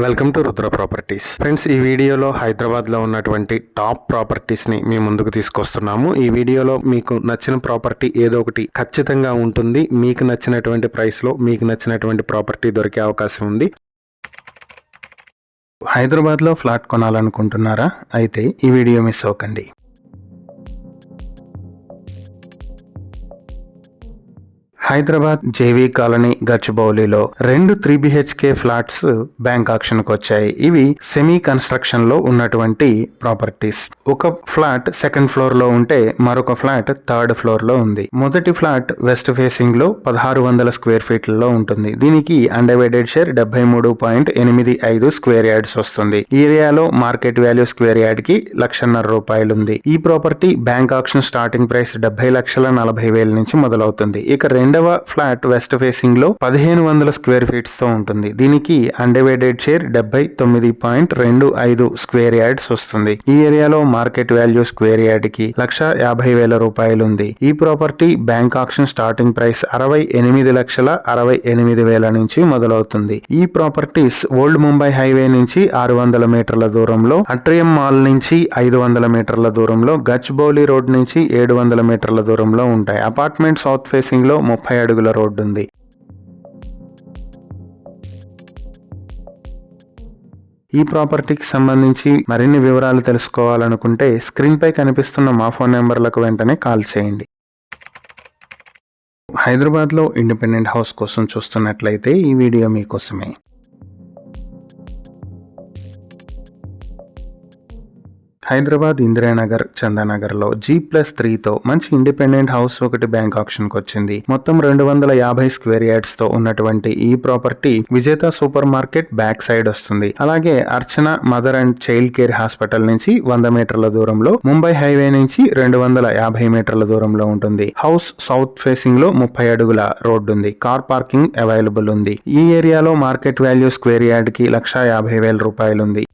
Welcome to Rudra properties. Friends, ఈ వీడియోలో హైదరాబాద్లో ఉన్నటువంటి టాప్ ప్రాపర్టీస్ని మీ ముందుకు తీసుకొస్తున్నాము. ఈ వీడియోలో మీకు నచ్చిన ప్రాపర్టీ ఏదో ఒకటి ఖచ్చితంగా ఉంటుంది. మీకు నచ్చినటువంటి ప్రైస్లో మీకు నచ్చినటువంటి ప్రాపర్టీ దొరికే అవకాశం ఉంది. హైదరాబాద్లో ఫ్లాట్ కొనాలనుకుంటున్నారా? అయితే ఈ వీడియో మిస్ అవ్వకండి. హైదరాబాద్ జేవీ కాలనీ గచ్చిబౌలిలో 2 3BHK ఫ్లాట్స్ బ్యాంక్ ఆక్షన్ కు వచ్చాయి. ఇవి సెమీ కన్స్ట్రక్షన్ లో ఉన్నటువంటి ప్రాపర్టీస్. ఒక ఫ్లాట్ సెకండ్ ఫ్లోర్ లో ఉంటే మరొక ఫ్లాట్ థర్డ్ ఫ్లోర్ లో ఉంది. మొదటి ఫ్లాట్ వెస్ట్ ఫేసింగ్ లో 1600 స్క్వేర్ ఫీట్లలో ఉంటుంది. దీనికి అన్డివైడెడ్ షేర్ 73.85 స్క్వేర్ యార్డ్స్ వస్తుంది. ఈ ఏరియాలో మార్కెట్ వాల్యూ స్క్వేర్ యార్డ్ కి ₹1,50,000 ఉంది. ఈ property bank auction starting price 70,40,000 నుంచి మొదలవుతుంది. ఇక రెండవ ఫ్లాట్ వెస్ట్ ఫేసింగ్ లో 1500 స్క్వేర్ ఫీట్స్ తో ఉంటుంది. దీనికి అన్డివైడెడ్ షేర్ 79.25 స్క్వేర్ యార్డ్స్ వస్తుంది. ఈ ఏరియాలో మార్కెట్ వాల్యూ స్క్వేర్ యార్డ్ కి ₹150,000 ఉంది. ఈ property bank auction starting price 68,68,000 నుంచి మొదలవుతుంది. ఈ ప్రాపర్టీస్ ఓల్డ్ ముంబై హైవే నుంచి 600 మీటర్ల దూరంలో, అట్రియం మాల్ నుంచి 500 మీటర్ల దూరంలో, గచ్చిబౌలి రోడ్ నుంచి 700 మీటర్ల దూరంలో ఉంటాయి. అపార్ట్మెంట్ సౌత్ ఫేసింగ్ లో 30 అడుగుల రోడ్డు ఉంది. ఈ ప్రాపర్టీకి సంబంధించి మరిన్ని వివరాలు తెలుసుకోవాలనుకుంటే స్క్రీన్ పై కనిపిస్తున్న మా ఫోన్ నెంబర్లకు వెంటనే కాల్ చేయండి. హైదరాబాద్లో ఇండిపెండెంట్ హౌస్ కోసం చూస్తున్నట్లయితే ఈ వీడియో మీకోసమే. హైదరాబాద్ ఇందిరానగర్ చందానగర్ లో G+3తో మంచి ఇండిపెండెంట్ హౌస్ ఒకటి బ్యాంక్ ఆక్షన్ కు వచ్చింది. మొత్తం 250 స్క్వేర్ యార్డ్స్ తో ఉన్నటువంటి ఈ ప్రాపర్టీ విజేత సూపర్ మార్కెట్ బ్యాక్ సైడ్ వస్తుంది. అలాగే Archana mother and child care hospital నుంచి 100 మీటర్ల దూరంలో, ముంబై హైవే నుంచి 250 మీటర్ల దూరంలో ఉంటుంది. హౌస్ సౌత్ ఫేసింగ్ లో 30 అడుగుల రోడ్డు ఉంది. కార్ పార్కింగ్ అవైలబుల్ ఉంది. ఈ ఏరియాలో మార్కెట్ వాల్యూ స్క్వేర్ యార్డ్ కి ₹150,000 ఉంది.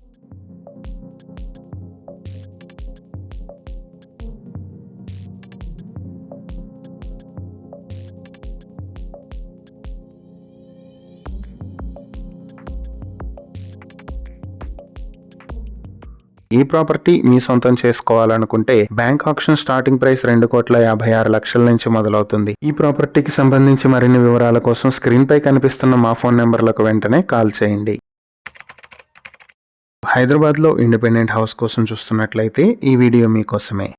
ఈ ప్రాపర్టీ మీ సొంతం చేసుకోవాలనుకుంటే బ్యాంక్ ఆక్షన్ స్టార్టింగ్ ప్రైస్ 2,56,00,000 నుంచి మొదలవుతుంది. ఈ ప్రాపర్టీకి సంబంధించి మరిన్ని వివరాల కోసం స్క్రీన్ పై కనిపిస్తున్న మా ఫోన్ నెంబర్లకు వెంటనే కాల్ చేయండి. హైదరాబాద్లో ఇండిపెండెంట్ హౌస్ కోసం చూస్తున్నట్లయితే ఈ వీడియో మీకోసమే.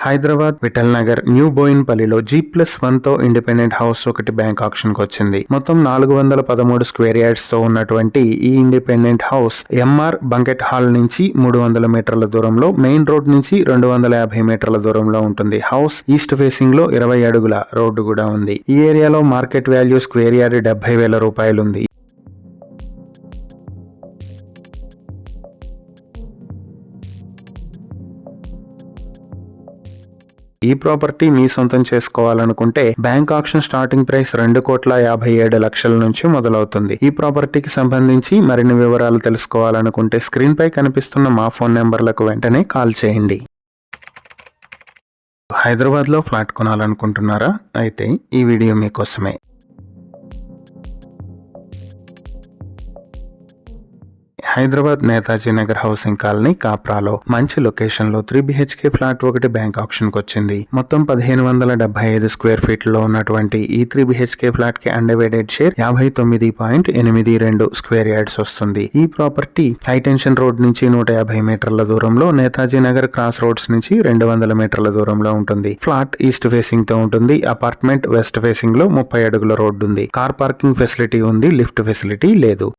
హైదరాబాద్ విఠల్ నగర్ న్యూ బోయిన్పల్లిలో G+1తో ఇండిపెండెంట్ హౌస్ ఒకటి బ్యాంక్ ఆక్షన్ కు వచ్చింది. మొత్తం 413 స్క్వేర్ యార్డ్స్ తో ఉన్నటువంటి ఈ independent house MR banquet hall నుంచి 300 మీటర్ల దూరంలో, మెయిన్ రోడ్ నుంచి 250 మీటర్ల దూరంలో ఉంటుంది. హౌస్ ఈస్ట్ ఫేసింగ్ లో 20 అడుగుల రోడ్డు కూడా ఉంది. ఈ ఏరియాలో మార్కెట్ వాల్యూ స్క్వేర్ యార్డ్ ₹70,000 ఉంది. ఈ ప్రాపర్టీ మీ సొంతం చేసుకోవాలనుకుంటే బ్యాంక్ ఆక్షన్ స్టార్టింగ్ ప్రైస్ 2,57,00,000 నుంచి మొదలవుతుంది. ఈ ప్రాపర్టీకి సంబంధించి మరిన్ని వివరాలు తెలుసుకోవాలనుకుంటే స్క్రీన్ పై కనిపిస్తున్న మా ఫోన్ నెంబర్లకు వెంటనే కాల్ చేయండి. హైదరాబాద్లో ఫ్లాట్ కొనాలనుకుంటున్నారా? అయితే ఈ వీడియో మీకోసమే. హైదరాబాద్ నేతాజీ నగర్ హౌసింగ్ కాలనీ కాప్రాలో మంచి లొకేషన్ లో 3BHK ఫ్లాట్ ఒకటి బ్యాంక్ ఆక్షన్ కు వచ్చింది. మొత్తం 1575 స్క్వేర్ ఫీట్ లో ఉన్నటువంటి ఈ 3BHK ఫ్లాట్ కి అన్డివైడెడ్ షేర్ 59.82 స్క్వేర్ యార్డ్స్ వస్తుంది. ఈ ప్రాపర్టీ హై టెన్షన్ రోడ్ నుంచి 150 మీటర్ల దూరంలో, నేతాజీ నగర్ క్రాస్ రోడ్స్ నుంచి 200 మీటర్ల దూరంలో ఉంటుంది. ఫ్లాట్ ఈస్ట్ ఫేసింగ్ తో ఉంటుంది. అపార్ట్మెంట్ వెస్ట్ ఫేసింగ్ లో 30 అడుగుల రోడ్డు ఉంది. కార్ పార్కింగ్ ఫెసిలిటీ ఉంది. లిఫ్ట్ ఫెసిలిటీ లేదు.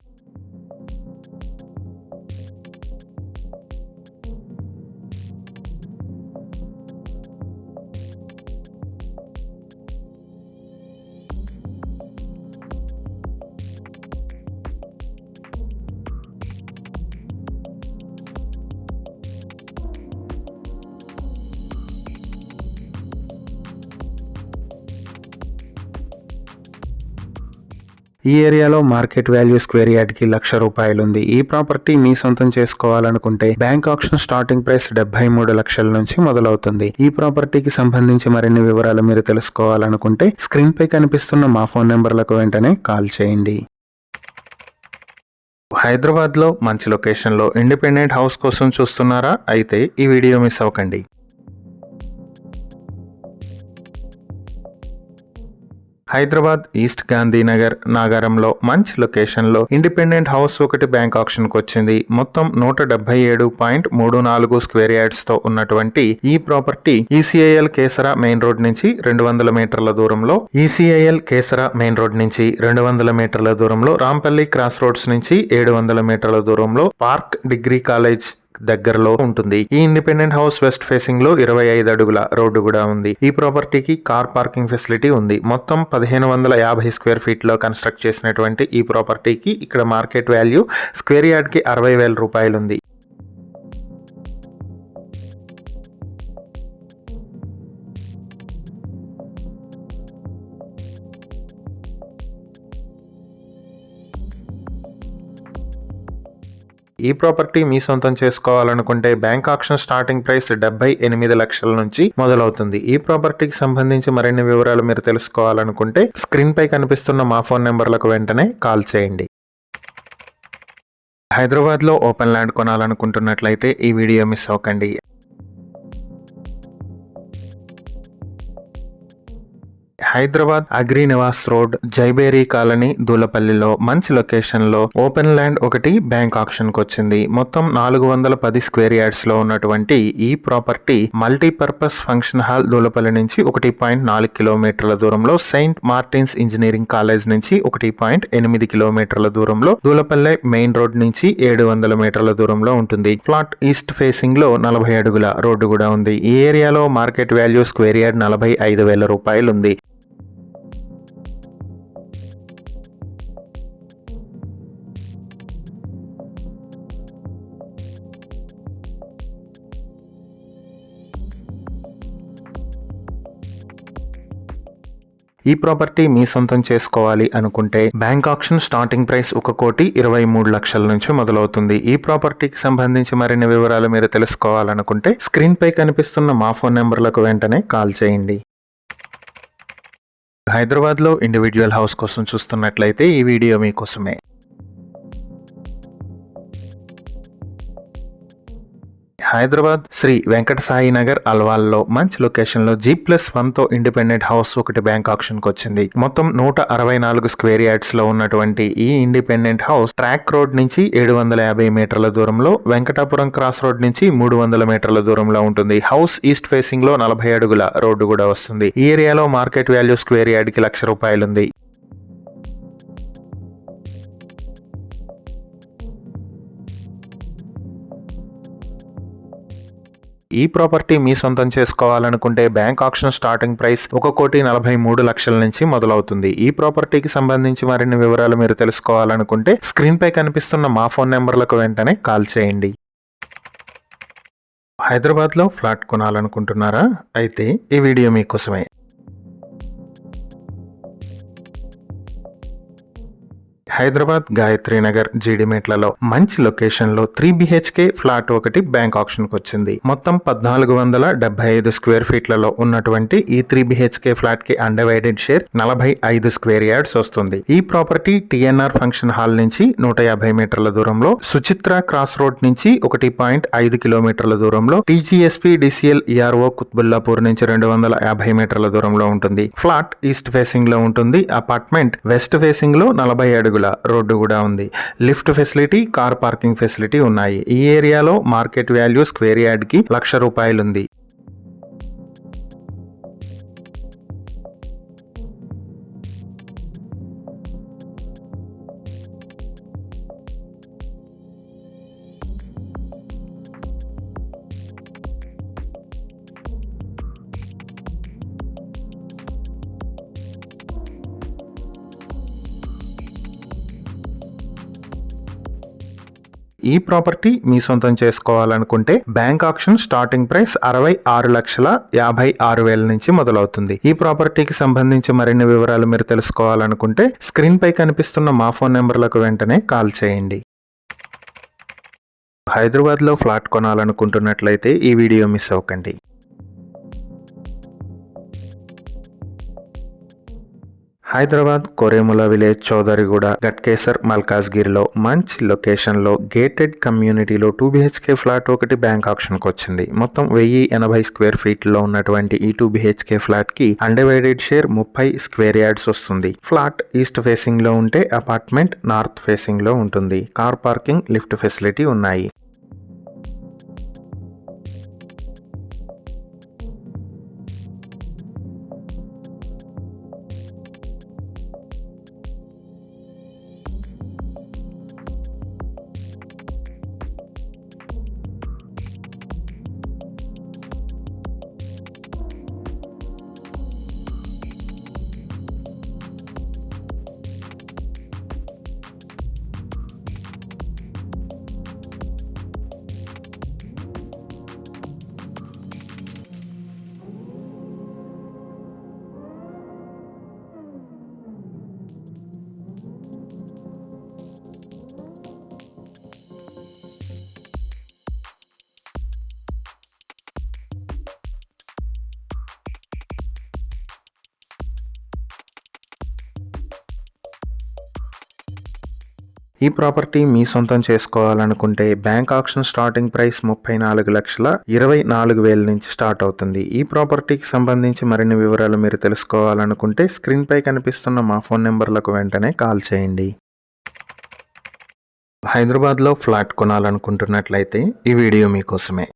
ఈ ఏరియాలో మార్కెట్ వాల్యూ స్క్వేర్ యార్డ్ కి ₹1,00,000 ఉంది. ఈ ప్రాపర్టీ మీ సొంతం చేసుకోవాలనుకుంటే బ్యాంక్ ఆక్షన్ స్టార్టింగ్ ప్రైస్ 73 లక్షల నుంచి మొదలవుతుంది. ఈ ప్రాపర్టీకి సంబంధించి మరిన్ని వివరాలు మీరు తెలుసుకోవాలనుకుంటే స్క్రీన్ పై కనిపిస్తున్న మా ఫోన్ నెంబర్లకు వెంటనే కాల్ చేయండి. హైదరాబాద్ లో మంచి లొకేషన్ లో ఇండిపెండెంట్ హౌస్ కోసం చూస్తున్నారా? అయితే ఈ వీడియో మిస్ అవ్వకండి. హైదరాబాద్ ఈస్ట్ గాంధీనగర్ నాగారంలో మంచి లొకేషన్లో ఇండిపెండెంట్ హౌస్ ఒకటి బ్యాంక్ ఆక్షన్కి వచ్చింది. మొత్తం 177.34 స్క్వేర్ యార్డ్స్తో ఉన్నటువంటి ఈ property ECIL Keesara main road నుంచి 200 మీటర్ల దూరంలో, ఈసీఐఎల్ కేసరా మెయిన్ రోడ్ నుంచి 200 మీటర్ల దూరంలో, రాంపల్లి క్రాస్ రోడ్స్ నుంచి 700 మీటర్ల దూరంలో, పార్క్ డిగ్రీ కాలేజ్ దగ్గరలో ఉంటుంది. ఈ ఇండిపెండెంట్ హౌస్ వెస్ట్ ఫేసింగ్ లో 25 అడుగుల రోడ్డు కూడా ఉంది. ఈ ప్రాపర్టీకి కార్ పార్కింగ్ ఫెసిలిటీ ఉంది. మొత్తం 1550 స్క్వేర్ ఫీట్ లో కన్స్ట్రక్ట్ చేసినటువంటి ఈ ప్రాపర్టీకి ఇక్కడ మార్కెట్ వాల్యూ స్క్వేర్ యార్డ్ కి ₹60,000 ఉంది. ఈ ప్రాపర్టీ మీ సొంతం చేసుకోవాలనుకుంటే బ్యాంక్ ఆక్షన్ స్టార్టింగ్ ప్రైస్ 78 లక్షల నుంచి మొదలవుతుంది. ఈ ప్రాపర్టీకి సంబంధించి మరిన్ని వివరాలు మీరు తెలుసుకోవాలనుకుంటే స్క్రీన్ పై కనిపిస్తున్న మా ఫోన్ నెంబర్లకు వెంటనే కాల్ చేయండి. హైదరాబాద్ లో ఓపెన్ ల్యాండ్ కొనాలనుకుంటున్నట్లయితే ఈ వీడియో మిస్ అవ్వకండి. Hyderabad agri Nivas road, Jaiberi colony, దూలపల్లిలో మంచి లొకేషన్ లో ఓపెన్ ల్యాండ్ ఒకటి బ్యాంక్ ఆక్షన్ కు వచ్చింది. మొత్తం 410 స్క్వేర్ యార్డ్స్ లో ఉన్నటువంటి ఈ property multipurpose function hall Dulapally నుంచి 1.4 కిలోమీటర్ల దూరంలో, సెయింట్ మార్టిన్స్ ఇంజనీరింగ్ కాలేజ్ నుంచి 1.8 కిలోమీటర్ల దూరంలో, దూలపల్లి మెయిన్ రోడ్ నుంచి 700 మీటర్ల దూరంలో ఉంటుంది. ఫ్లాట్ ఈస్ట్ ఫేసింగ్ లో 40 అడుగుల రోడ్డు కూడా ఉంది. ఈ ఏరియాలో మార్కెట్ వాల్యూ స్క్వేర్ యార్డ్ ₹45,000 ఉంది. ఈ ప్రాపర్టీ మీ సొంతం చేసుకోవాలి అనుకుంటే బ్యాంక్ ఆక్షన్ స్టార్టింగ్ ప్రైస్ ₹1,23,00,000 నుంచి మొదలవుతుంది. ఈ ప్రాపర్టీకి సంబంధించి మరిన్ని వివరాలు మీరు తెలుసుకోవాలనుకుంటే స్క్రీన్ పై కనిపిస్తున్న మా ఫోన్ నెంబర్లకు వెంటనే కాల్ చేయండి. హైదరాబాద్ లో ఇండివిడ్యువల్ హౌస్ కోసం చూస్తున్నట్లయితే ఈ వీడియో మీకోసమే. హైదరాబాద్ శ్రీ వెంకట సాయి నగర్ అల్వాల్లో మంచి లొకేషన్ లో G+1 తో ఇండిపెండెంట్ హౌస్ ఒకటి బ్యాంక్ ఆక్షన్ కు వచ్చింది. మొత్తం 164 స్క్వేర్ యార్డ్స్ లో ఉన్నటువంటి ఈ ఇండిపెండెంట్ హౌస్ ట్రాక్ రోడ్ నుంచి 750 మీటర్ల దూరంలో, వెంకటాపురం క్రాస్ రోడ్ నుంచి 300 మీటర్ల దూరంలో ఉంటుంది. హౌస్ ఈస్ట్ ఫేసింగ్ లో 40 అడుగుల రోడ్డు కూడా వస్తుంది. ఈ ఏరియాలో మార్కెట్ వాల్యూ స్క్వేర్ యార్డ్ కి ₹1,00,000 ఉంది. ఈ ప్రాపర్టీ మీ సొంతం చేసుకోవాలనుకుంటే బ్యాంక్ ఆక్షన్ స్టార్టింగ్ ప్రైస్ ₹1,43,00,000 నుంచి మొదలవుతుంది. ఈ ప్రాపర్టీకి సంబంధించి మరిన్ని వివరాలు మీరు తెలుసుకోవాలనుకుంటే స్క్రీన్ పై కనిపిస్తున్న మా ఫోన్ నెంబర్లకు వెంటనే కాల్ చేయండి. హైదరాబాద్ లో ఫ్లాట్ కొనాలనుకుంటున్నారా? అయితే ఈ వీడియో మీకోసమే. హైదరాబాద్ గాయత్రి నగర్ జీడిమెట్లలో మంచి లొకేషన్ లో 3 BHK ఫ్లాట్ ఒకటి బ్యాంక్ ఆక్షన్ కు వచ్చింది. మొత్తం 1475 స్క్వేర్ ఫీట్లలో ఉన్నటువంటి ఈ 3 BHK ఫ్లాట్ కి అన్డివైడెడ్ షేర్ 45 స్క్వేర్ యార్డ్స్ వస్తుంది. ఈ ప్రాపర్టీ TNR ఫంక్షన్ హాల్ నుంచి 150 మీటర్ల దూరంలో, సుచిత్ర క్రాస్ రోడ్ నుంచి 1.5 కిలోమీటర్ల దూరంలో, TGSP DCL ERO కుత్బుల్లాపూర్ నుంచి 250 మీటర్ల దూరంలో ఉంటుంది. ఫ్లాట్ ఈస్ట్ ఫేసింగ్ లో ఉంటుంది. అపార్ట్మెంట్ వెస్ట్ ఫేసింగ్ లో 40 అడుగుల రోడ్డు కూడా ఉంది. Lift facility, car parking facility ఉన్నాయి. ఈ ఏరియాలో మార్కెట్ వాల్యూ స్క్వేర్ యార్డ్ కి ₹1,00,000 ఉంది. ఈ ప్రాపర్టీ మీ సొంతం చేసుకోవాలనుకుంటే బ్యాంక్ ఆక్షన్ స్టార్టింగ్ ప్రైస్ 66,56,000 నుంచి మొదలవుతుంది. ఈ ప్రాపర్టీకి సంబంధించి మరిన్ని వివరాలు మీరు తెలుసుకోవాలనుకుంటే స్క్రీన్ పై కనిపిస్తున్న మా ఫోన్ నెంబర్లకు వెంటనే కాల్ చేయండి. హైదరాబాద్లో ఫ్లాట్ కొనాలనుకుంటున్నట్లయితే ఈ వీడియో మిస్ అవ్వకండి. హైదరాబాద్ కోరేముల విలేజ్, చౌదరిగూడ, గట్కేసర్, మల్కాజ్గిరిలో మంచి లొకేషన్లో గేటెడ్ కమ్యూనిటీలో 2 BHK ఫ్లాట్ ఒకటి బ్యాంక్ ఆప్షన్కి వచ్చింది. మొత్తం 1080 స్క్వేర్ ఫీట్లో ఉన్నటువంటి ఈ 2 BHK ఫ్లాట్కి అన్డివైడెడ్ షేర్ 30 స్క్వేర్ యార్డ్స్ వస్తుంది. ఫ్లాట్ ఈస్ట్ ఫేసింగ్లో ఉంటే అపార్ట్మెంట్ నార్త్ ఫేసింగ్లో ఉంటుంది. కార్ పార్కింగ్, లిఫ్ట్ ఫెసిలిటీ ఉన్నాయి. ఈ ప్రాపర్టీ మీ సొంతం చేసుకోవాలనుకుంటే బ్యాంక్ ఆక్షన్ స్టార్టింగ్ ప్రైస్ 34,24,000 నుంచి స్టార్ట్ అవుతుంది. ఈ ప్రాపర్టీకి సంబంధించి మరిన్ని వివరాలు మీరు తెలుసుకోవాలనుకుంటే స్క్రీన్ పై కనిపిస్తున్న మా ఫోన్ నెంబర్లకు వెంటనే కాల్ చేయండి. హైదరాబాద్లో ఫ్లాట్ కొనాలనుకుంటున్నట్లయితే ఈ వీడియో మీకోసమే.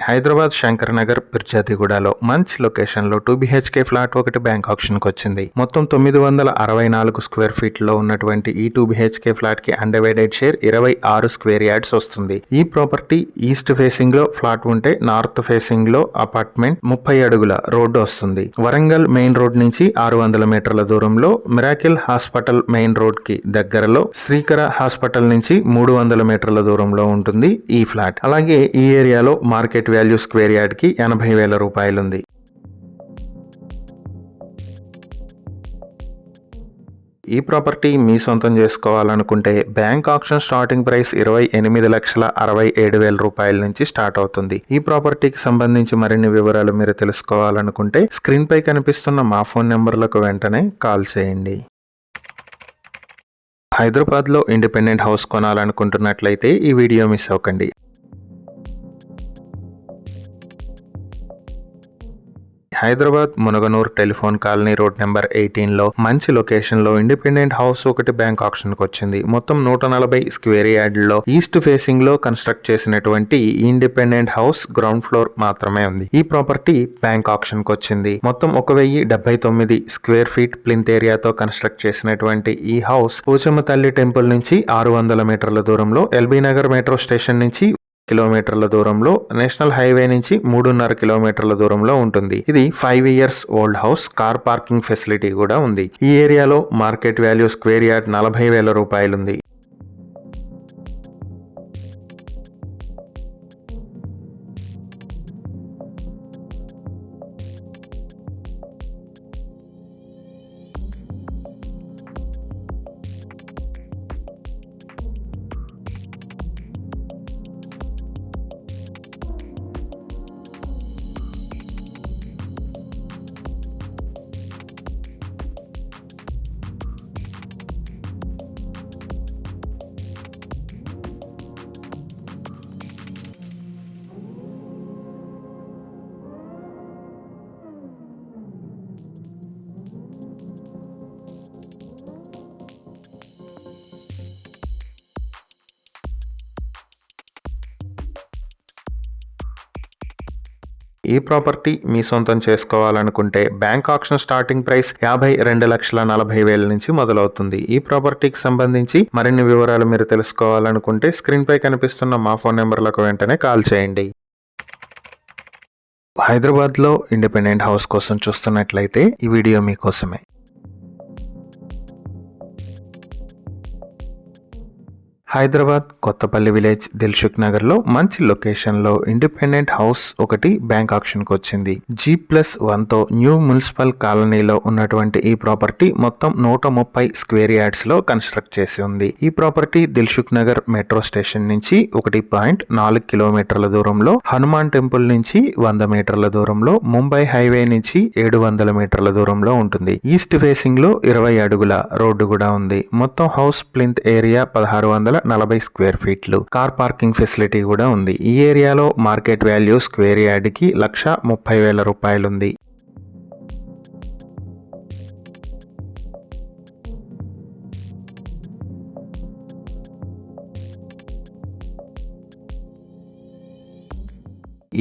హైదరాబాద్ శంకర్ నగర్, పిర్జాదిగూడలో మంచి లొకేషన్లో 2 BHK ఫ్లాట్ ఒకటి బ్యాంక్ ఆప్షన్కి వచ్చింది. మొత్తం 964 స్క్వేర్ ఫీట్లో ఉన్నటువంటి ఈ 2 BHK ఫ్లాట్ కి అన్డివైడెడ్ షేర్ 26 స్క్వేర్ యార్డ్స్ వస్తుంది. ఈ ప్రాపర్టీ ఈస్ట్ ఫేసింగ్ లో ఫ్లాట్ ఉంటే నార్త్ ఫేసింగ్ లో అపార్ట్మెంట్ 30 అడుగుల రోడ్డు వస్తుంది. వరంగల్ మెయిన్ రోడ్ నుంచి 600 మీటర్ల దూరంలో, మిరాకిల్ హాస్పిటల్ మెయిన్ రోడ్ కి దగ్గరలో, శ్రీకర హాస్పిటల్ నుంచి 300 మీటర్ల దూరంలో ఉంటుంది ఈ ఫ్లాట్. అలాగే ఈ ఏరియాలో మార్కెట్ వాల్యూ స్క్వేర్ యార్డ్ కి 80,000 రూపాయలుంది. ఈ ప్రాపర్టీ మీ సొంతం చేసుకోవాలనుకుంటే బ్యాంక్ ఆప్షన్ స్టార్టింగ్ ప్రైస్ 28,67,000 రూపాయల నుంచి స్టార్ట్ అవుతుంది. ఈ ప్రాపర్టీకి సంబంధించి మరిన్ని వివరాలు మీరు తెలుసుకోవాలనుకుంటే స్క్రీన్ పై కనిపిస్తున్న మా ఫోన్ నెంబర్లకు వెంటనే కాల్ చేయండి. హైదరాబాద్లో ఇండిపెండెంట్ హౌస్ కొనాలనుకుంటున్నట్లయితే ఈ వీడియో మిస్ అవ్వకండి. Hyderabad Munaganur telephone colony road number 18లో మంచి లొకేషన్ లో ఇండిపెండెంట్ హౌస్ ఒకటి బ్యాంక్ ఆప్షన్ కు వచ్చింది. మొత్తం 140 స్క్వేర్ యార్డ్లో ఈస్ట్ ఫేసింగ్ లో కన్స్ట్రక్ట్ చేసినటువంటి ఇండిపెండెంట్ హౌస్ గ్రౌండ్ ఫ్లోర్ మాత్రమే ఉంది. ఈ ప్రాపర్టీ బ్యాంక్ ఆప్షన్ కు వచ్చింది. మొత్తం 1079 స్క్వేర్ ఫీట్ ప్లింత్ ఏరియాతో కన్స్ట్రక్ట్ చేసినటువంటి ఈ హౌస్ పోచమ్మ తల్లి టెంపుల్ నుంచి 600 మీటర్ల దూరంలో, ఎల్బీ నగర్ మెట్రో స్టేషన్ నుంచి కిలోమీటర్ల దూరంలో, నేషనల్ హైవే నుంచి 3.5 కిలోమీటర్ల దూరంలో ఉంటుంది. ఇది 5 years old house. Car parking facility కూడా ఉంది. ఈ ఏరియాలో మార్కెట్ వాల్యూ స్క్వేర్ యార్డ్ 40,000 రూపాయలుంది. ఈ ప్రాపర్టీ మీ సొంతం చేసుకోవాలనుకుంటే బ్యాంక్ ఆప్షన్ స్టార్టింగ్ ప్రైస్ 52,40,000 నుంచి మొదలవుతుంది. ఈ ప్రాపర్టీకి సంబంధించి మరిన్ని వివరాలు మీరు తెలుసుకోవాలనుకుంటే స్క్రీన్ పై కనిపిస్తున్న మా ఫోన్ నెంబర్లకు వెంటనే కాల్ చేయండి. హైదరాబాద్లో ఇండిపెండెంట్ హౌస్ కోసం చూస్తున్నట్లయితే ఈ వీడియో మీకోసమే. హైదరాబాద్ కొత్తపల్లి విలేజ్ దిల్సుఖ్ నగర్ లో మంచి లొకేషన్ లో ఇండిపెండెంట్ హౌస్ ఒకటి బ్యాంక్ ఆక్షన్ కు వచ్చింది. G+1 తో న్యూ మున్సిపల్ కాలనీలో ఉన్నటువంటి ఈ ప్రాపర్టీ మొత్తం 130 స్క్వేర్ యార్డ్స్ లో కన్స్ట్రక్ట్ చేసి ఉంది. ఈ property Dilsukh Nagar metro station నుంచి 1.4 కిలోమీటర్ల దూరంలో, హనుమాన్ టెంపుల్ నుంచి 100 మీటర్ల దూరంలో, ముంబై హైవే నుంచి 700 మీటర్ల దూరంలో ఉంటుంది. ఈస్ట్ ఫేసింగ్ లో 20 అడుగుల రోడ్డు కూడా ఉంది. మొత్తం హౌస్ ప్లింత్ ఏరియా 1640 స్క్వేర్ ఫీట్లు. కార్ పార్కింగ్ ఫెసిలిటీ కూడా ఉంది. ఈ ఏరియాలో మార్కెట్ వాల్యూ స్క్వేర్ యార్డ్ కి 1,30,000 రూపాయలుంది.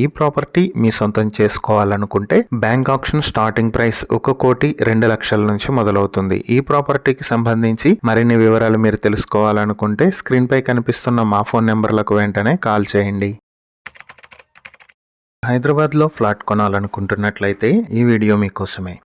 ఈ ప్రాపర్టీ మీ సొంతం చేసుకోవాలనుకుంటే బ్యాంక్ ఆక్షన్ స్టార్టింగ్ ప్రైస్ 1,02,00,000 నుంచి మొదలవుతుంది. ఈ ప్రాపర్టీకి సంబంధించి మరిన్ని వివరాలు మీరు తెలుసుకోవాలనుకుంటే స్క్రీన్ పై కనిపిస్తున్న మా ఫోన్ నెంబర్లకు వెంటనే కాల్ చేయండి. హైదరాబాద్ లో ఫ్లాట్ కొనాలనుకుంటున్నట్లయితే ఈ వీడియో మీకోసమే.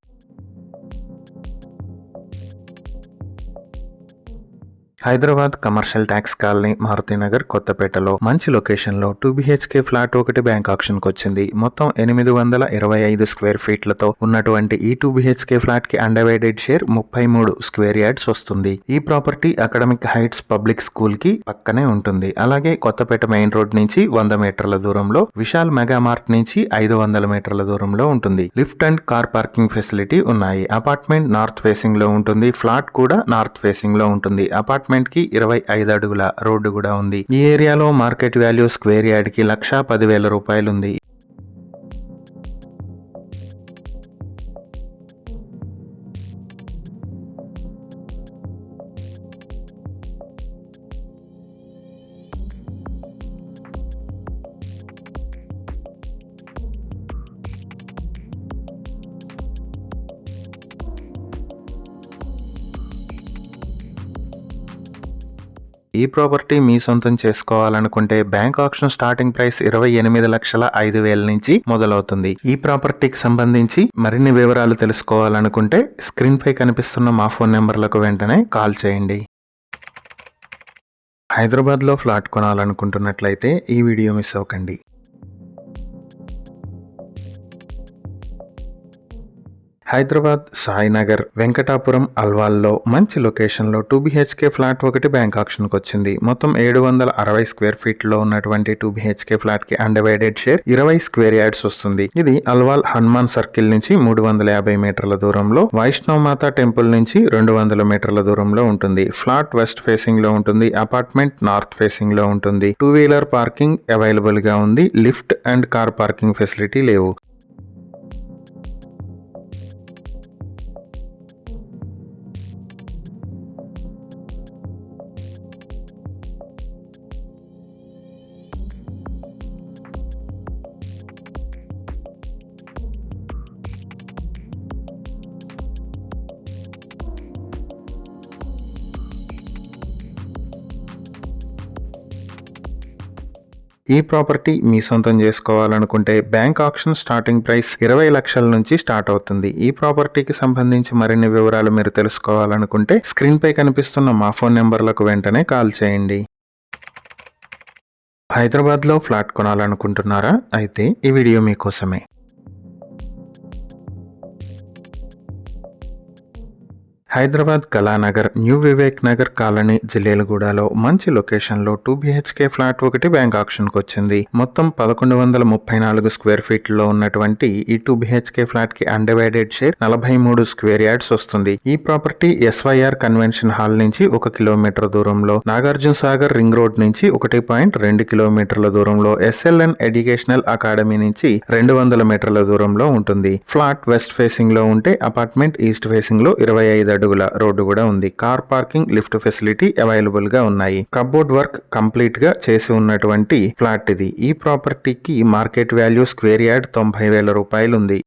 Hyderabad commercial tax colony Maruthinagar కొత్తపేటలో మంచి లొకేషన్ లో 2 BHK ఫ్లాట్ ఒకటి బ్యాంక్ ఆక్షన్ కు వచ్చింది. మొత్తం 825 స్క్వేర్ ఫీట్లతో ఉన్నటువంటి ఈ 2 BHK ఫ్లాట్ కి అన్డివైడెడ్ షేర్ 33 స్క్వేర్ యార్డ్స్ వస్తుంది. ఈ property academic heights public school కి పక్కనే ఉంటుంది. అలాగే కొత్తపేట మెయిన్ రోడ్ నుంచి 100 మీటర్ల దూరంలో, విశాల్ మెగా మార్ట్ నుంచి 500 మీటర్ల దూరంలో ఉంటుంది. Lift and car parking facility ఉన్నాయి. అపార్ట్మెంట్ నార్త్ ఫేసింగ్ లో ఉంటుంది. ఫ్లాట్ కూడా నార్త్ ఫేసింగ్ లో ఉంటుంది. అపార్ట్మెంట్ కి 25 అడుగుల రోడ్డు కూడా ఉంది. ఈ ఏరియాలో మార్కెట్ వాల్యూ స్క్వేర్ యార్డ్ కి 1,10,000 రూపాయలుంది. ఈ ప్రాపర్టీ మీ సొంతం చేసుకోవాలనుకుంటే బ్యాంక్ ఆక్షన్ స్టార్టింగ్ ప్రైస్ 28,05,000 నుంచి మొదలవుతుంది. ఈ ప్రాపర్టీకి సంబంధించి మరిన్ని వివరాలు తెలుసుకోవాలనుకుంటే స్క్రీన్ పై కనిపిస్తున్న మా ఫోన్ నెంబర్లకు వెంటనే కాల్ చేయండి. హైదరాబాద్ లో ఫ్లాట్ కొనాలనుకుంటున్నట్లయితే ఈ వీడియో మిస్ అవ్వకండి. హైదరాబాద్ సాయినగర్ వెంకటాపురం అల్వాల్లో మంచి లొకేషన్ లో 2 BHK ఫ్లాట్ ఒకటి బ్యాంక్ ఆక్షన్ కు వచ్చింది. మొత్తం 760 స్క్వేర్ ఫీట్ లో ఉన్నటువంటి 2 BHK ఫ్లాట్ కి అన్డివైడెడ్ షేర్ 20 స్క్వేర్ యార్డ్స్ వస్తుంది. ఇది అల్వాల్ హనుమాన్ సర్కిల్ నుంచి 350 మీటర్ల దూరంలో, వైష్ణవ్ మాతా టెంపుల్ నుంచి 200 మీటర్ల దూరంలో ఉంటుంది. ఫ్లాట్ వెస్ట్ ఫేసింగ్ లో ఉంటుంది. అపార్ట్మెంట్ నార్త్ ఫేసింగ్ లో ఉంటుంది. 2 వీలర్ పార్కింగ్ అవైలబుల్ గా ఉంది. Lift and car parking facility లేవు. ఈ ప్రాపర్టీ మీ సొంతం చేసుకోవాలనుకుంటే బ్యాంక్ ఆక్షన్ స్టార్టింగ్ ప్రైస్ 20 లక్షల నుంచి స్టార్ట్ అవుతుంది. ఈ ప్రాపర్టీకి సంబంధించి మరిన్ని వివరాలు మీరు తెలుసుకోవాలనుకుంటే స్క్రీన్ పై కనిపిస్తున్న మా ఫోన్ నెంబర్లకు వెంటనే కాల్ చేయండి. హైదరాబాద్ లో ఫ్లాట్ కొనాలనుకుంటున్నారా? అయితే ఈ వీడియో మీకోసమే. హైదరాబాద్ కళానగర్ న్యూ వివేక్ నగర్ కాలనీ జిల్లేలగూడలో మంచి లొకేషన్ లో 2 BHK ఫ్లాట్ ఒకటి బ్యాంక్ ఆక్షన్ కు వచ్చింది. మొత్తం 1134 స్క్వేర్ ఫీట్ లో ఉన్నటువంటి ఈ 2 BHK ఫ్లాట్ కి అన్డివైడెడ్ షేర్ 43 స్క్వేర్ యార్డ్స్ వస్తుంది. ఈ ప్రాపర్టీ SYR కన్వెన్షన్ హాల్ నుంచి 1 కిలోమీటర్ దూరంలో, నాగార్జున సాగర్ రింగ్ రోడ్ నుంచి 1.2 కిలోమీటర్ల దూరంలో, SLN ఎడ్యుకేషనల్ అకాడమీ నుంచి 200 మీటర్ల దూరంలో ఉంటుంది. ఫ్లాట్ వెస్ట్ ఫేసింగ్ లో ఉంటే అపార్ట్మెంట్ ఈస్ట్ ఫేసింగ్ లో 25 అడుగుల రోడ్డు కూడా ఉంది. Car parking, lift facility available గా ఉన్నాయి. కబోర్డ్ వర్క్ కంప్లీట్ గా చేసి ఉన్నటువంటి ఫ్లాట్ ఇది. ఈ ప్రాపర్టీకి మార్కెట్ వాల్యూ స్క్వేర్ యార్డ్ 90,000 రూపాయలు ఉంది.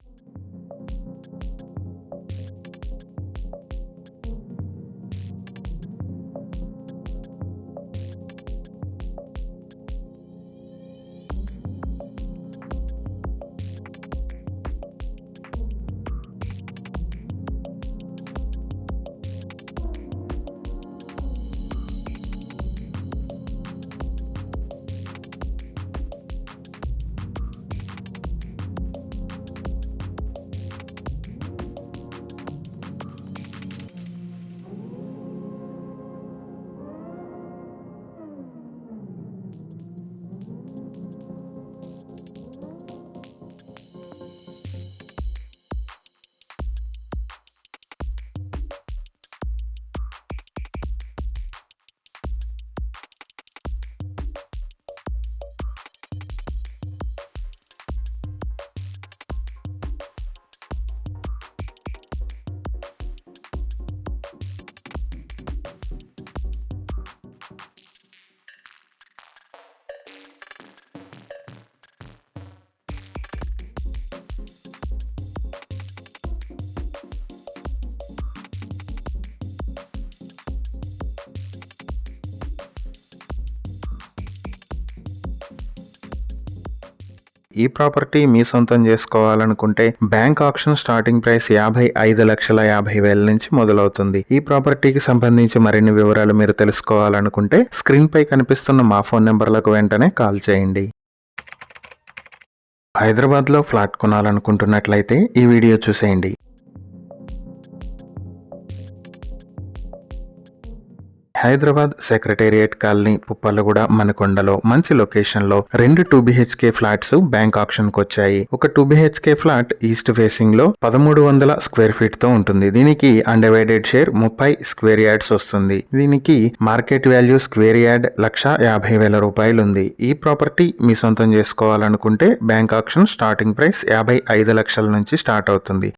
ఈ ప్రాపర్టీ మీ సొంతం చేసుకోవాలనుకుంటే బ్యాంక్ ఆక్షన్ స్టార్టింగ్ ప్రైస్ 55,50,000 నుంచి మొదలవుతుంది. ఈ ప్రాపర్టీకి సంబంధించి మరిన్ని వివరాలు మీరు తెలుసుకోవాలనుకుంటే స్క్రీన్ పై కనిపిస్తున్న మా ఫోన్ నెంబర్లకు వెంటనే కాల్ చేయండి. హైదరాబాద్లో ఫ్లాట్ కొనాలనుకుంటున్నట్లయితే ఈ వీడియో చూసేయండి. హైదరాబాద్ సెక్రటేరియట్ కాలనీ పుప్పలగూడ మనకొండలో మంచి లొకేషన్లో 2 2BHK ఫ్లాట్స్ బ్యాంక్ ఆప్షన్కి వచ్చాయి. ఒక 2BHK ఫ్లాట్ ఈస్ట్ ఫేసింగ్ లో 1300 స్క్వేర్ ఫీట్ తో ఉంటుంది. దీనికి అన్డివైడెడ్ షేర్ 30 స్క్వేర్ యార్డ్స్ వస్తుంది. దీనికి మార్కెట్ వాల్యూ స్క్వేర్ యార్డ్ 1,50,000 రూపాయలు ఉంది. ఈ ప్రాపర్టీ మీ సొంతం చేసుకోవాలనుకుంటే బ్యాంక్ ఆప్షన్ స్టార్టింగ్ ప్రైస్ 55 లక్షల నుంచి స్టార్ట్ అవుతుంది.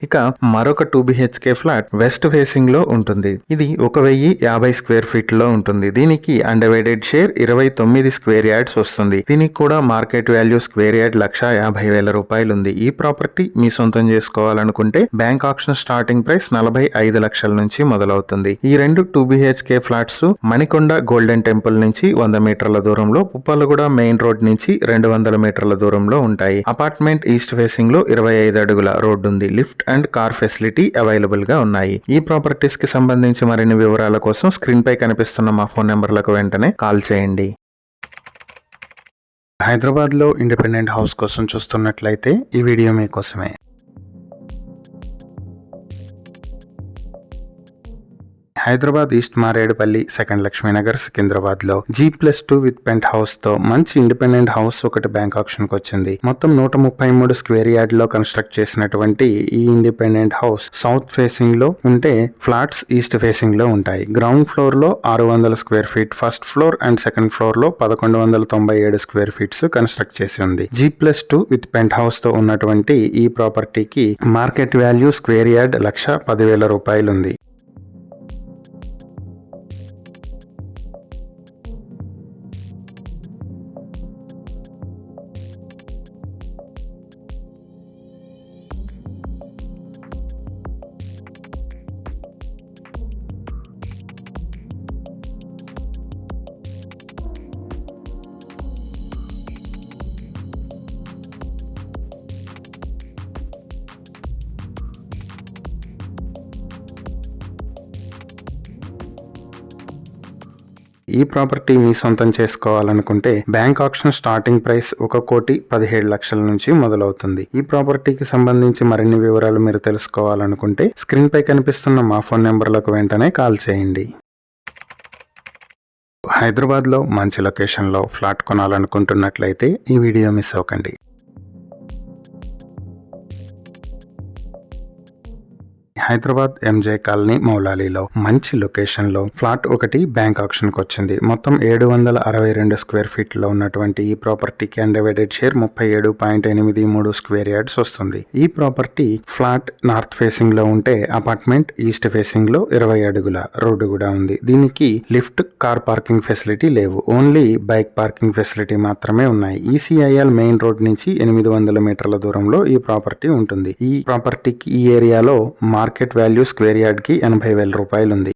ఇక మరొక 2BHK ఫ్లాట్ వెస్ట్ ఫేసింగ్ లో ఉంటుంది. ఇది 1,050 స్క్వేర్ ఫీట్ లో ఉంటుంది. దీనికి అన్డివైడెడ్ షేర్ 29 స్క్వేర్ యార్డ్స్ వస్తుంది. దీనికి కూడా మార్కెట్ వాల్యూ స్క్వేర్ యార్డ్ 1,50,000 రూపాయలు ఉంది. ఈ ప్రాపర్టీ మీ సొంతం చేసుకోవాలనుకుంటే బ్యాంక్ ఆప్షన్ స్టార్టింగ్ ప్రైస్ 45 లక్షల నుంచి మొదలవుతుంది. ఈ 2 2BHK flats Manikonda golden temple నుంచి 100 మీటర్ల దూరంలో, పుప్పలగూడ మెయిన్ రోడ్ నుంచి 200 మీటర్ల దూరంలో ఉంటాయి. అపార్ట్మెంట్ ఈస్ట్ ఫేసింగ్ లో 25 అడుగుల రోడ్డు ఉంది. Lift and car facility available గా ఉన్నాయి. ఈ ప్రాపర్టీస్ కి సంబంధించి మరిన్ని వివరాల కోసం స్క్రీన్ పై కనిపిస్తున్న మా ఫోన్ నెంబర్లకు వెంటనే కాల్ చేయండి. హైదరాబాద్ లో ఇండిపెండెంట్ హౌస్ కోసం చూస్తున్నట్లయితే ఈ వీడియో మీకోసమే. హైదరాబాద్ ఈస్ట్ మారేడుపల్లి సెకండ్ లక్ష్మీనగర్ సికింద్రాబాద్ లో G+2 విత్ పెంట్ హౌస్ తో మంచి ఇండిపెండెంట్ హౌస్ ఒకటి బ్యాంక్ ఆప్షన్ కు వచ్చింది. మొత్తం 133 స్క్వేర్ యార్డ్ లో కన్స్ట్రక్ట్ చేసినటువంటి ఈ ఇండిపెండెంట్ హౌస్ సౌత్ ఫేసింగ్ లో ఉంటే ఫ్లాట్స్ ఈస్ట్ ఫేసింగ్ లో ఉంటాయి. గ్రౌండ్ ఫ్లోర్ లో 600 square feet, first floor and second floor లో 1197 స్క్వేర్ ఫీట్స్ కన్స్ట్రక్ట్ చేసి ఉంది. G+2 విత్ పెంట్ హౌస్ తో ఉన్నటువంటి ఈ ప్రాపర్టీకి మార్కెట్ వాల్యూ స్క్వేర్ యార్డ్ 1,10,000 రూపాయలు ఉంది. ఈ ప్రాపర్టీ మీ సొంతం చేసుకోవాలనుకుంటే బ్యాంక్ ఆప్షన్ స్టార్టింగ్ ప్రైస్ 1,17,00,000 నుంచి మొదలవుతుంది. ఈ ప్రాపర్టీకి సంబంధించి మరిన్ని వివరాలు మీరు తెలుసుకోవాలనుకుంటే స్క్రీన్ పై కనిపిస్తున్న మా ఫోన్ నెంబర్లకు వెంటనే కాల్ చేయండి. హైదరాబాద్ లో మంచి లొకేషన్ లో ఫ్లాట్ కొనాలనుకుంటున్నట్లయితే ఈ వీడియో మిస్ అవ్వకండి. హైదరాబాద్ MJ కాలనీ మౌలాలీలో మంచి లొకేషన్ లో ఫ్లాట్ ఒకటి బ్యాంక్ ఆప్షన్ కు వచ్చింది. మొత్తం 762 స్క్వేర్ ఫీట్ లో ఉన్నటువంటి ఈ ప్రాపర్టీకి అన్డివైడెడ్ షేర్ 37.83 స్క్వేర్ యార్డ్స్ వస్తుంది. ఈ ప్రాపర్టీ ఫ్లాట్ నార్త్ ఫేసింగ్ లో ఉంటే అపార్ట్మెంట్ ఈస్ట్ ఫేసింగ్ లో 20 అడుగుల రోడ్డు కూడా ఉంది. దీనికి లిఫ్ట్, కార్ పార్కింగ్ ఫెసిలిటీ లేవు. ఓన్లీ బైక్ పార్కింగ్ ఫెసిలిటీ మాత్రమే ఉన్నాయి. ECIL మెయిన్ రోడ్ నుంచి 800 మీటర్ల దూరంలో ఈ ప్రాపర్టీ ఉంటుంది. ఈ ప్రాపర్టీకి ఈ ఏరియాలో మార్కెట్ వాల్యూ స్క్వేర్ యార్డ్ కి 80,000 రూపాయలు ఉంది.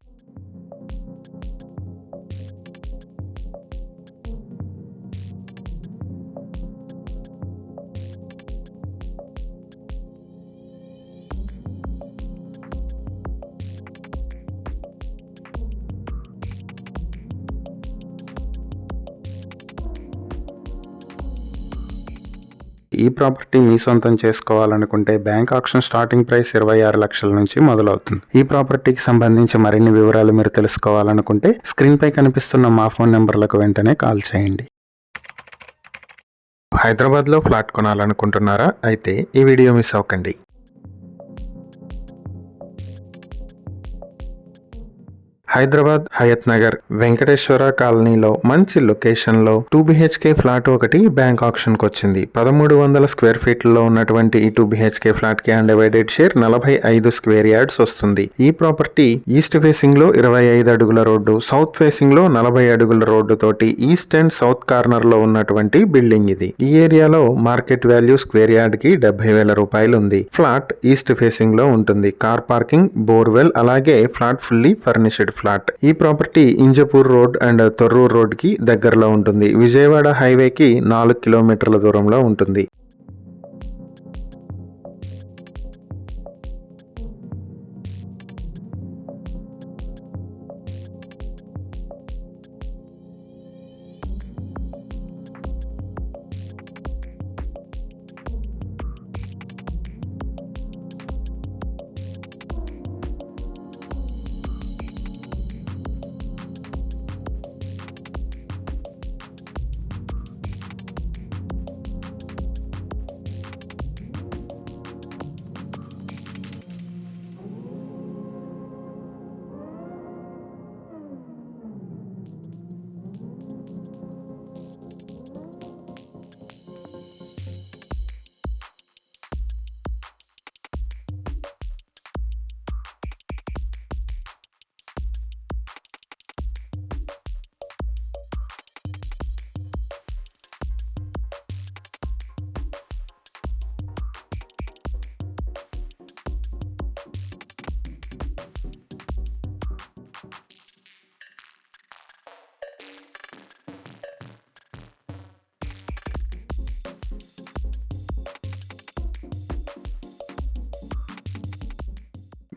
ఈ ప్రాపర్టీ మీ సొంతం చేసుకోవాలనుకుంటే బ్యాంక్ ఆప్షన్ స్టార్టింగ్ ప్రైస్ 26 లక్షల నుంచి మొదలవుతుంది. ఈ ప్రాపర్టీకి సంబంధించి మరిన్ని వివరాలు మీరు తెలుసుకోవాలనుకుంటే స్క్రీన్ పై కనిపిస్తున్న మా ఫోన్ నెంబర్లకు వెంటనే కాల్ చేయండి. హైదరాబాద్లో ఫ్లాట్ కొనాలనుకుంటున్నారా? అయితే ఈ వీడియో మిస్ అవ్వకండి. హైదరాబాద్ హయత్ నగర్ వెంకటేశ్వర కాలనీలో మంచి లొకేషన్లో 2 BHK ఫ్లాట్ ఒకటి బ్యాంక్ ఆప్షన్కి వచ్చింది. 1300 స్క్వేర్ ఫీట్లో ఉన్నటువంటి ఈ 2 BHK ఫ్లాట్ కి అన్డివైడెడ్ షేర్ 45 స్క్వేర్ యార్డ్స్ వస్తుంది. ఈ ప్రాపర్టీ ఈస్ట్ ఫేసింగ్ లో 25 అడుగుల రోడ్డు, సౌత్ ఫేసింగ్ లో 40 అడుగుల రోడ్డు తోటి ఈస్ట్ అండ్ సౌత్ కార్నర్ లో ఉన్నటువంటి బిల్డింగ్ ఇది. ఈ ఏరియాలో మార్కెట్ వాల్యూ స్క్వేర్ యార్డ్ కి 70,000 రూపాయలు ఉంది. ఫ్లాట్ ఈస్ట్ ఫేసింగ్ లో ఉంటుంది. కార్ పార్కింగ్, బోర్వెల్, అలాగే ఫ్లాట్ ఫుల్లీ ఫర్నిష్డ్ ఫ్లాట్. ఈ property Injapur road and Thorrur road కి దగ్గరలో ఉంటుంది. విజయవాడ హైవేకి 4 కిలోమీటర్ల దూరంలో ఉంటుంది.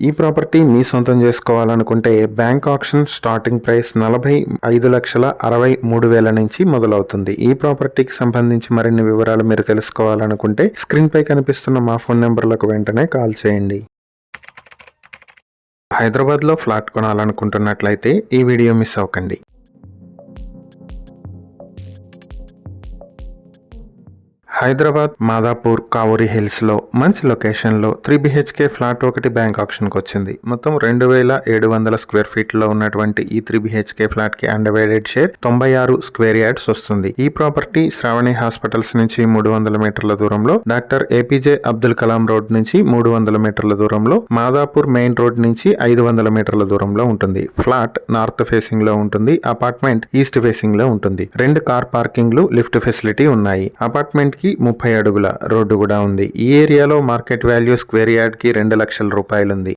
ఈ ప్రాపర్టీ మీ సొంతం చేసుకోవాలనుకుంటే బ్యాంక్ ఆప్షన్ స్టార్టింగ్ ప్రైస్ 45,63,000 నుంచి మొదలవుతుంది. ఈ ప్రాపర్టీకి సంబంధించి మరిన్ని వివరాలు మీరు తెలుసుకోవాలనుకుంటే స్క్రీన్ పై కనిపిస్తున్న మా ఫోన్ నెంబర్లకు వెంటనే కాల్ చేయండి. హైదరాబాద్లో ఫ్లాట్ కొనాలనుకుంటున్నట్లయితే ఈ వీడియో మిస్ అవ్వకండి. హైదరాబాద్ మాదాపూర్ కావూరి హిల్స్ లో మంచి లొకేషన్ లో 3 BHK ఫ్లాట్ ఒకటి బ్యాంక్ ఆప్షన్ కి వచ్చింది. మొత్తం 2,700 స్క్వేర్ ఫీట్ లో ఉన్నటువంటి ఈ 3 BHK ఫ్లాట్ కి అన్డివైడెడ్ షేర్ 96 స్క్వేర్ యార్డ్స్ వస్తుంది. ఈ ప్రాపర్టీ శ్రావణి హాస్పిటల్స్ నుంచి 300 మీటర్ల దూరంలో, doctor APJ Abdul Kalam road నుంచి 300 మీటర్ల దూరంలో, మాదాపూర్ మెయిన్ రోడ్ నుంచి 500 మీటర్ల దూరంలో ఉంటుంది. ఫ్లాట్ నార్త్ ఫేసింగ్ లో ఉంటుంది. అపార్ట్మెంట్ ఈస్ట్ ఫేసింగ్ లో ఉంటుంది. 2 కార్ పార్కింగ్లు, లిఫ్ట్ ఫెసిలిటీ ఉన్నాయి. అపార్ట్మెంట్ కి 30 అడుగుల రోడ్డు కూడా ఉంది. ఈ ఏరియాలో మార్కెట్ వాల్యూ స్క్వేర్ యార్డ్ కి 2 లక్షల రూపాయలుంది.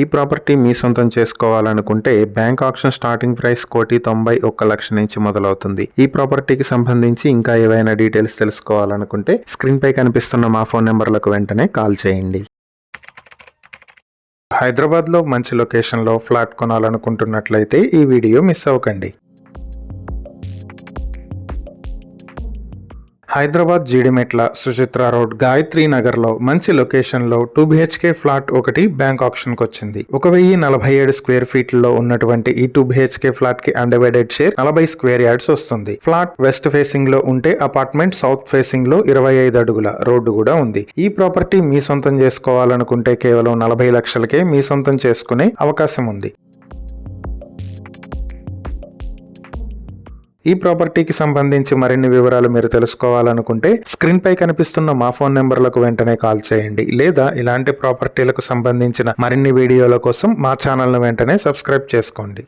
ఈ ప్రాపర్టీ మీ సొంతం చేసుకోవాలనుకుంటే బ్యాంక్ ఆప్షన్ స్టార్టింగ్ ప్రైస్ 1,91,00,000 నుంచి మొదలవుతుంది. ఈ ప్రాపర్టీకి సంబంధించి ఇంకా ఏవైనా డీటెయిల్స్ తెలుసుకోవాలనుకుంటే స్క్రీన్ పై కనిపిస్తున్న మా ఫోన్ నెంబర్లకు వెంటనే కాల్ చేయండి. హైదరాబాద్లో మంచి లొకేషన్లో ఫ్లాట్ కొనాలనుకుంటున్నట్లయితే ఈ వీడియో మిస్ అవ్వకండి. హైదరాబాద్ జీడిమెట్ల సుచిత్ర రోడ్ గాయత్రి నగర్ లో మంచి లొకేషన్ లో 2 BHK ఫ్లాట్ ఒకటి బ్యాంక్ ఆప్షన్ కు వచ్చింది. 1047 స్క్వేర్ ఫీట్ లో ఉన్నటువంటి ఈ 2 BHK ఫ్లాట్ కి అన్డివైడెడ్ షేర్ 40 స్క్వేర్ యార్డ్స్ వస్తుంది. ఫ్లాట్ వెస్ట్ ఫేసింగ్ లో ఉంటే అపార్ట్మెంట్ సౌత్ ఫేసింగ్ లో 25 అడుగుల రోడ్డు కూడా ఉంది. ఈ ప్రాపర్టీ మీ సొంతం చేసుకోవాలనుకుంటే కేవలం 40 లక్షలకే మీ సొంతం చేసుకునే అవకాశం ఉంది. ఈ ప్రాపర్టీకి సంబంధించి మరిన్ని వివరాలు మీరు తెలుసుకోవాలనుకుంటే స్క్రీన్ పై కనిపిస్తున్న మా ఫోన్ నెంబర్లకు వెంటనే కాల్ చేయండి, లేదా ఇలాంటి ప్రాపర్టీలకు సంబంధించిన మరిన్ని వీడియోల కోసం మా ఛానల్ను వెంటనే సబ్స్క్రైబ్ చేసుకోండి.